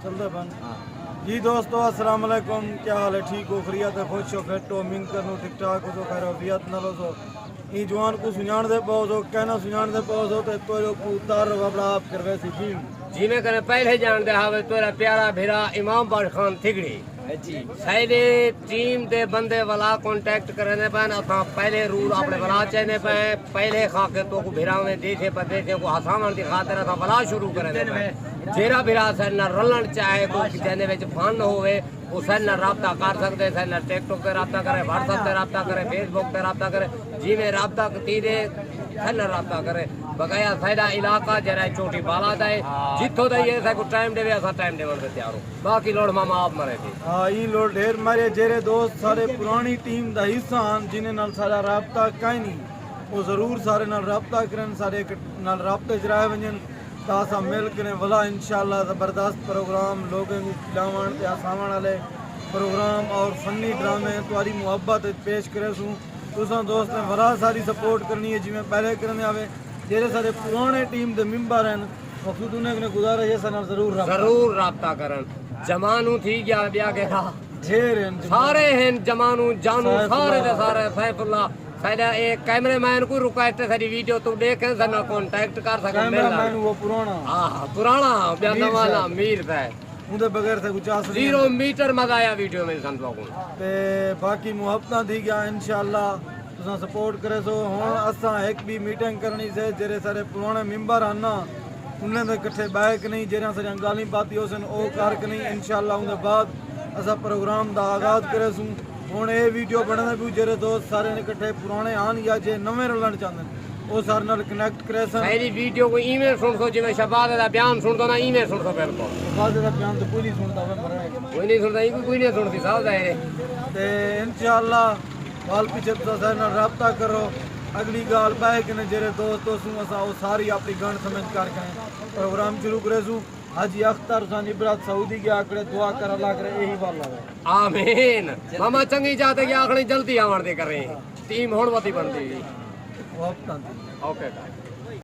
चलते बन जी दोस्तों अस्सलाम वालेकुम, क्या हाल है? ठीक हो, खरियत है, खुश हो, फिट हो, मिंग करो, ठीक ठाक हो, खैर वफियत न लो सो ई जवान को सुजान दे पाओ सो कहना सुजान दे पाओ सो तो लोग को उतार बबड़ा आप करवे सी जी मैं करे पहले जान दे हावे तोरा प्यारा भेरा इमाम बार खान थिगड़ी जी साइडे टीम दे बंदे वाला कांटेक्ट करने पैन असा पहले रूल अपने वाला चने पे पहले खाके तो को भेरा में देखे पर देखे को हसावन दी खातिर असा वाला शुरू करने पे जेरा भेरा से न रलन चाहे को जने विच फन होवे वो सन राब्ता कर सकते सन टिकटॉक पे राब्ता करे, व्हाट्सएप पे राब्ता करे, फेसबुक पे राब्ता करे, जी में राब्ता तीरे सन राब्ता करे बकाया साइडा इलाका जरा छोटी बाला दे जितो दे ये सा को टाइम देवे असा टाइम देवन पे तैयार हो बाकी लोड मामा आप मरे थी हां ई लोड ढेर मारे जेरे दोस्त सारे पुरानी टीम दा हिस्सा हन जिने नाल सारा राब्ता काई नहीं वो जरूर सारे नाल राब्ता करन सारे नाल राब्ते जराए वंजन तासा मिल के वाला इंशाल्लाह जबरदस्त प्रोग्राम लोगों को खिलावन ते आसावन वाले प्रोग्राम और फनी ड्रामे तुम्हारी मोहब्बत पेश करे सू तुसा दोस्त ने बड़ा सारी सपोर्ट करनी है जिवें पहले करने आवे जेरे सारे पुराने टीम दे मेंबर हैं मकसूद उन्हें गुजारिश है सना जरूर राब्ता करन जमानू थी गया ब्याह के ढेर हैं सारे हैं जमानू जानू सारे दे सारे सैफुल्लाह साइड एक कैमरामैन को रुकायते सारी वीडियो तू देखे सना कांटेक्ट कर सके कैमरामैन वो पुराना हां पुराना ब्याह वाला मीर है उनके बगैर से कुछ 0 मीटर मजा आया वीडियो में सन लोगों ते बाकी मोहब्बत दी गया इंशाल्लाह तुसा सपोर्ट करे सो हुन असा एक भी मीटिंग करनी से जेरे सारे पुराने मेंबर हन ना उन्हें दे इकट्ठे बैक नहीं जेरा सारी गाली बाती होसन ओ करके नहीं इंशाल्लाह उनके बाद असा प्रोग्राम दा आगाज करे सू हुन ए वीडियो बनने भी जेरे दोस्त सारे इकट्ठे पुराने आन या जे नवे रलण चाहते ओ सारे नाल कनेक्ट करे सन मेरी वीडियो को ईमेल सुन सो जिवें शहबाज दा बयान सुन दो ना ईमेल सुन सो बिल्कुल शहबाज दा बयान तो कोई नहीं सुनता वे मरने कोई नहीं सुनता कोई नहीं सुनती साहब दा ते इंशाल्लाह वाल पीछे तो सारे नाल राब्ता करो अगली गाल बैक ने जेरे दोस्तों सू असा वो सारी अपनी गण समझ कर प्रोग्राम शुरू करे सू हाजी अख्तर हुसैन इब्रात सऊदी के आकड़े दुआ कर अल्लाह करे यही वाला है आमीन मामा चंगी जाते के आखणी जल्दी आवन दे कर रहे टीम होण वती बनदी ओके।